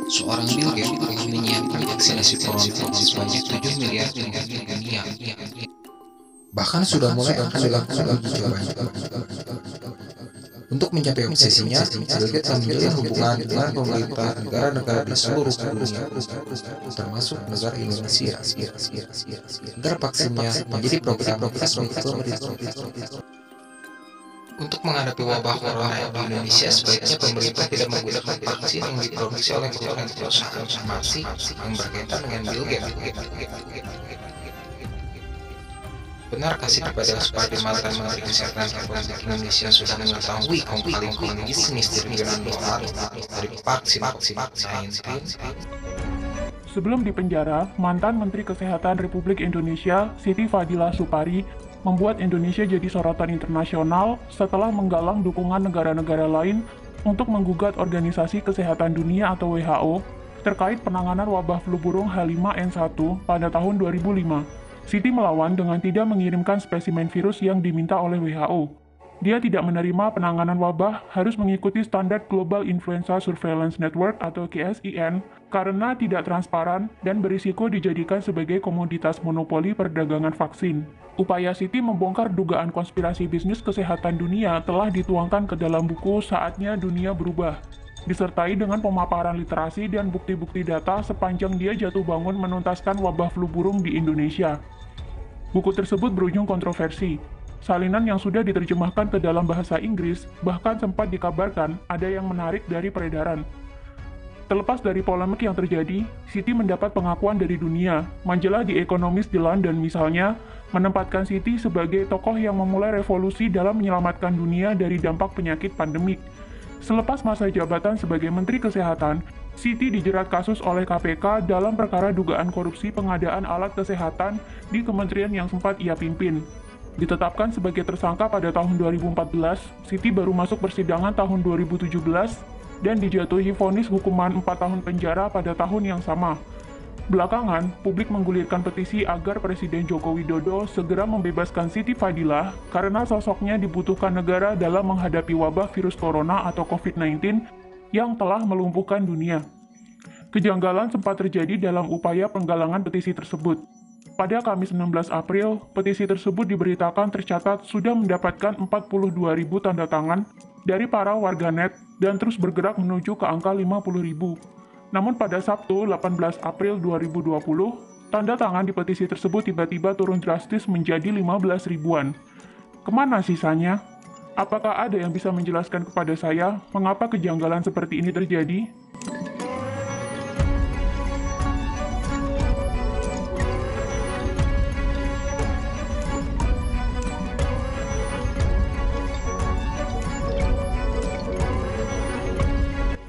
Seorang Bill Gates telah menyiapkan vaksinasi corona sebanyak 7 miliar penduduk di dunia. Bahkan sudah mulai akan dilakukan uji coba. Untuk mencapai obsesinya, Bill Gates telah menjalin hubungan dengan pemerintah negara-negara di seluruh dunia, termasuk negara Indonesia, agar vaksinnya menjadi program resmi pemerintah. Untuk menghadapi wabah corona di Indonesia, sebaiknya pemerintah tidak menggunakan vaksin yang diproduksi oleh perusahaan farmasi yang berkaitan dengan Bill Gates. Benarkah Siti Fadilah sebagai mantan Menteri Kesehatan Republik Indonesia sudah mengetahui kong-kali bisnis triliunan dolar dari vaksin COVID-19? Sebelum dipenjara, mantan Menteri Kesehatan Republik Indonesia, Siti Fadilah Supari, membuat Indonesia jadi sorotan internasional setelah menggalang dukungan negara-negara lain untuk menggugat Organisasi Kesehatan Dunia atau WHO terkait penanganan wabah flu burung H5N1 pada tahun 2005. Siti melawan dengan tidak mengirimkan spesimen virus yang diminta oleh WHO. Dia tidak menerima penanganan wabah harus mengikuti standar Global Influenza Surveillance Network atau GSIN karena tidak transparan dan berisiko dijadikan sebagai komoditas monopoli perdagangan vaksin. Upaya Siti membongkar dugaan konspirasi bisnis kesehatan dunia telah dituangkan ke dalam buku Saatnya Dunia Berubah, disertai dengan pemaparan literasi dan bukti-bukti data sepanjang dia jatuh bangun menuntaskan wabah flu burung di Indonesia. Buku tersebut berujung kontroversi. Salinan yang sudah diterjemahkan ke dalam bahasa Inggris bahkan sempat dikabarkan ada yang menarik dari peredaran. Terlepas dari polemik yang terjadi, Siti mendapat pengakuan dari dunia. Majalah The Economist di London misalnya, menempatkan Siti sebagai tokoh yang memulai revolusi dalam menyelamatkan dunia dari dampak penyakit pandemik. Selepas masa jabatan sebagai Menteri Kesehatan, Siti dijerat kasus oleh KPK dalam perkara dugaan korupsi pengadaan alat kesehatan di kementerian yang sempat ia pimpin. Ditetapkan sebagai tersangka pada tahun 2014, Siti baru masuk persidangan tahun 2017 dan dijatuhi vonis hukuman 4 tahun penjara pada tahun yang sama. Belakangan, publik menggulirkan petisi agar Presiden Joko Widodo segera membebaskan Siti Fadilah karena sosoknya dibutuhkan negara dalam menghadapi wabah virus corona atau COVID-19 yang telah melumpuhkan dunia. Kejanggalan sempat terjadi dalam upaya penggalangan petisi tersebut. Pada Kamis 16 April, petisi tersebut diberitakan tercatat sudah mendapatkan 42.000 tanda tangan dari para warganet dan terus bergerak menuju ke angka 50.000. Namun pada Sabtu 18 April 2020, tanda tangan di petisi tersebut tiba-tiba turun drastis menjadi 15 ribuan. Kemana sisanya? Apakah ada yang bisa menjelaskan kepada saya mengapa kejanggalan seperti ini terjadi?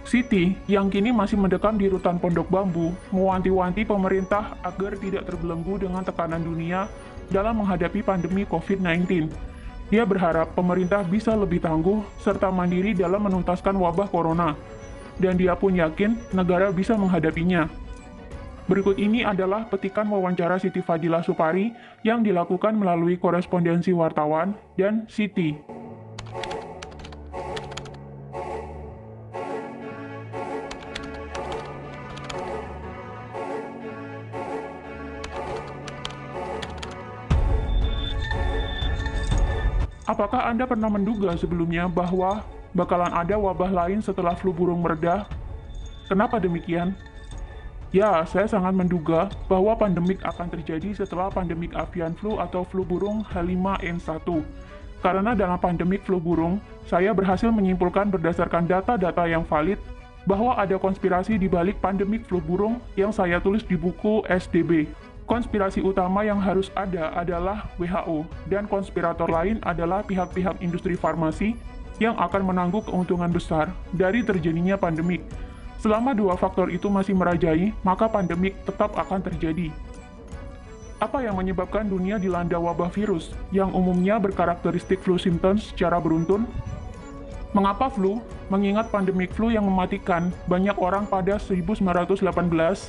Siti, yang kini masih mendekam di rutan Pondok Bambu, mewanti-wanti pemerintah agar tidak terbelenggu dengan tekanan dunia dalam menghadapi pandemi COVID-19. Dia berharap pemerintah bisa lebih tangguh serta mandiri dalam menuntaskan wabah corona, dan dia pun yakin negara bisa menghadapinya. Berikut ini adalah petikan wawancara Siti Fadilah Supari yang dilakukan melalui korespondensi wartawan dan Siti. Apakah Anda pernah menduga sebelumnya bahwa bakalan ada wabah lain setelah flu burung mereda? Kenapa demikian? Ya, saya sangat menduga bahwa pandemik akan terjadi setelah pandemik avian flu atau flu burung H5N1. Karena dalam pandemik flu burung, saya berhasil menyimpulkan berdasarkan data-data yang valid bahwa ada konspirasi di balik pandemik flu burung yang saya tulis di buku SDB. Konspirasi utama yang harus ada adalah WHO, dan konspirator lain adalah pihak-pihak industri farmasi yang akan menanggung keuntungan besar dari terjadinya pandemik. Selama dua faktor itu masih merajai, maka pandemik tetap akan terjadi. Apa yang menyebabkan dunia dilanda wabah virus yang umumnya berkarakteristik flu symptoms secara beruntun? Mengapa flu? Mengingat pandemik flu yang mematikan banyak orang pada 1918,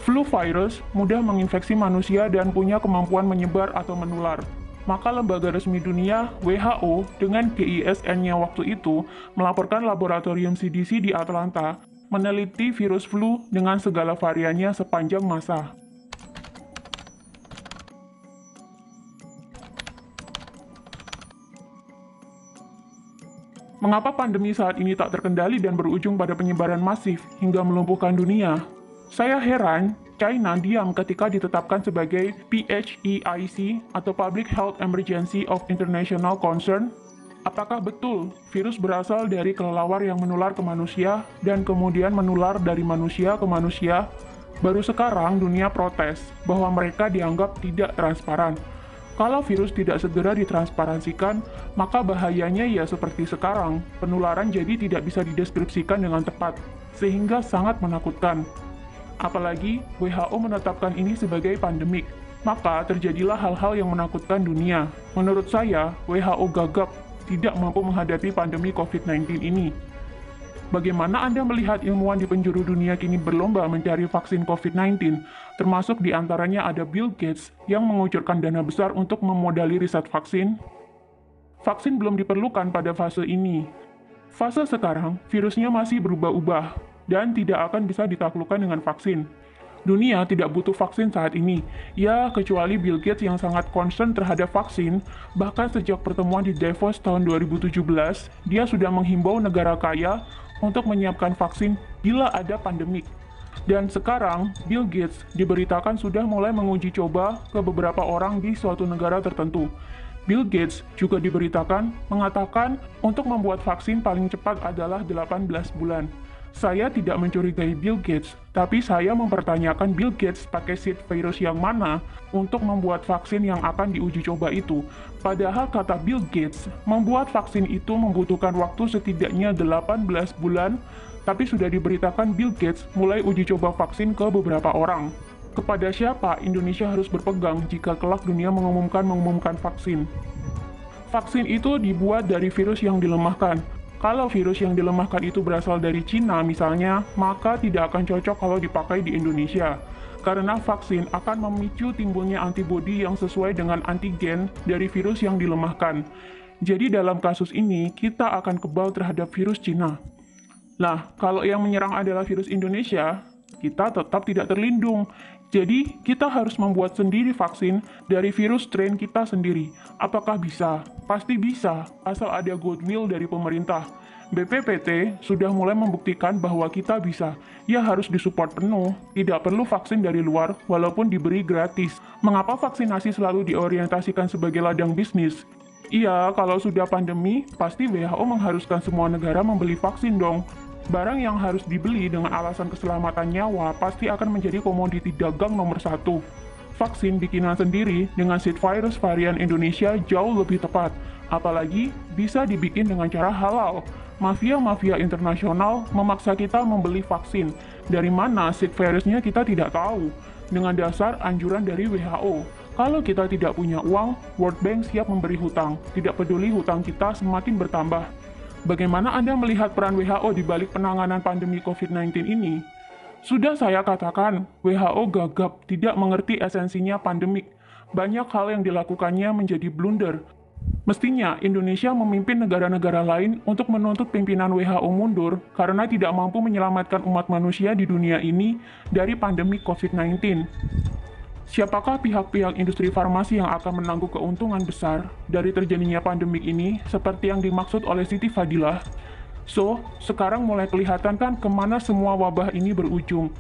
flu virus mudah menginfeksi manusia dan punya kemampuan menyebar atau menular. Maka lembaga resmi dunia, WHO, dengan GISN-nya waktu itu, melaporkan laboratorium CDC di Atlanta meneliti virus flu dengan segala variannya sepanjang masa. Mengapa pandemi saat ini tak terkendali dan berujung pada penyebaran masif hingga melumpuhkan dunia? Saya heran, China diam ketika ditetapkan sebagai PHEIC atau Public Health Emergency of International Concern. Apakah betul virus berasal dari kelelawar yang menular ke manusia dan kemudian menular dari manusia ke manusia? Baru sekarang dunia protes bahwa mereka dianggap tidak transparan. Kalau virus tidak segera ditransparansikan, maka bahayanya ya seperti sekarang, penularan jadi tidak bisa dideskripsikan dengan tepat, sehingga sangat menakutkan. Apalagi WHO menetapkan ini sebagai pandemik, maka terjadilah hal-hal yang menakutkan dunia. Menurut saya, WHO gagap tidak mampu menghadapi pandemi COVID-19 ini. Bagaimana Anda melihat ilmuwan di penjuru dunia kini berlomba mencari vaksin COVID-19, termasuk di antaranya ada Bill Gates yang mengucurkan dana besar untuk memodali riset vaksin? Vaksin belum diperlukan pada fase ini. Fase sekarang, virusnya masih berubah-ubah dan tidak akan bisa ditaklukkan dengan vaksin. Dunia tidak butuh vaksin saat ini, ya kecuali Bill Gates yang sangat concern terhadap vaksin. Bahkan sejak pertemuan di Davos tahun 2017, dia sudah menghimbau negara kaya untuk menyiapkan vaksin bila ada pandemik. Dan sekarang, Bill Gates diberitakan sudah mulai menguji coba ke beberapa orang di suatu negara tertentu. Bill Gates juga diberitakan mengatakan untuk membuat vaksin paling cepat adalah 18 bulan. Saya tidak mencurigai Bill Gates, tapi saya mempertanyakan Bill Gates pakai seed virus yang mana untuk membuat vaksin yang akan diuji coba itu. Padahal kata Bill Gates, membuat vaksin itu membutuhkan waktu setidaknya 18 bulan, tapi sudah diberitakan Bill Gates mulai uji coba vaksin ke beberapa orang. Kepada siapa Indonesia harus berpegang jika kelak dunia mengumumkan vaksin? Vaksin itu dibuat dari virus yang dilemahkan. Kalau virus yang dilemahkan itu berasal dari Cina misalnya, maka tidak akan cocok kalau dipakai di Indonesia. Karena vaksin akan memicu timbulnya antibodi yang sesuai dengan antigen dari virus yang dilemahkan. Jadi dalam kasus ini, kita akan kebal terhadap virus Cina. Nah, kalau yang menyerang adalah virus Indonesia, kita tetap tidak terlindung. Jadi, kita harus membuat sendiri vaksin dari virus strain kita sendiri. Apakah bisa? Pasti bisa, asal ada goodwill dari pemerintah. BPPT sudah mulai membuktikan bahwa kita bisa. Ya harus disupport penuh, tidak perlu vaksin dari luar, walaupun diberi gratis. Mengapa vaksinasi selalu diorientasikan sebagai ladang bisnis? Iya, kalau sudah pandemi, pasti WHO mengharuskan semua negara membeli vaksin dong. Barang yang harus dibeli dengan alasan keselamatan nyawa pasti akan menjadi komoditi dagang nomor 1. Vaksin bikinan sendiri dengan seed virus varian Indonesia jauh lebih tepat, apalagi bisa dibikin dengan cara halal. Mafia-mafia internasional memaksa kita membeli vaksin. Dari mana seed virusnya kita tidak tahu, dengan dasar anjuran dari WHO. Kalau kita tidak punya uang, World Bank siap memberi hutang, tidak peduli hutang kita semakin bertambah. Bagaimana Anda melihat peran WHO di balik penanganan pandemi COVID-19 ini? Sudah saya katakan, WHO gagap tidak mengerti esensinya pandemik. Banyak hal yang dilakukannya menjadi blunder. Mestinya Indonesia memimpin negara-negara lain untuk menuntut pimpinan WHO mundur karena tidak mampu menyelamatkan umat manusia di dunia ini dari pandemi COVID-19. Siapakah pihak-pihak industri farmasi yang akan menanggung keuntungan besar dari terjadinya pandemik ini seperti yang dimaksud oleh Siti Fadilah? So, sekarang mulai kelihatan kan kemana semua wabah ini berujung.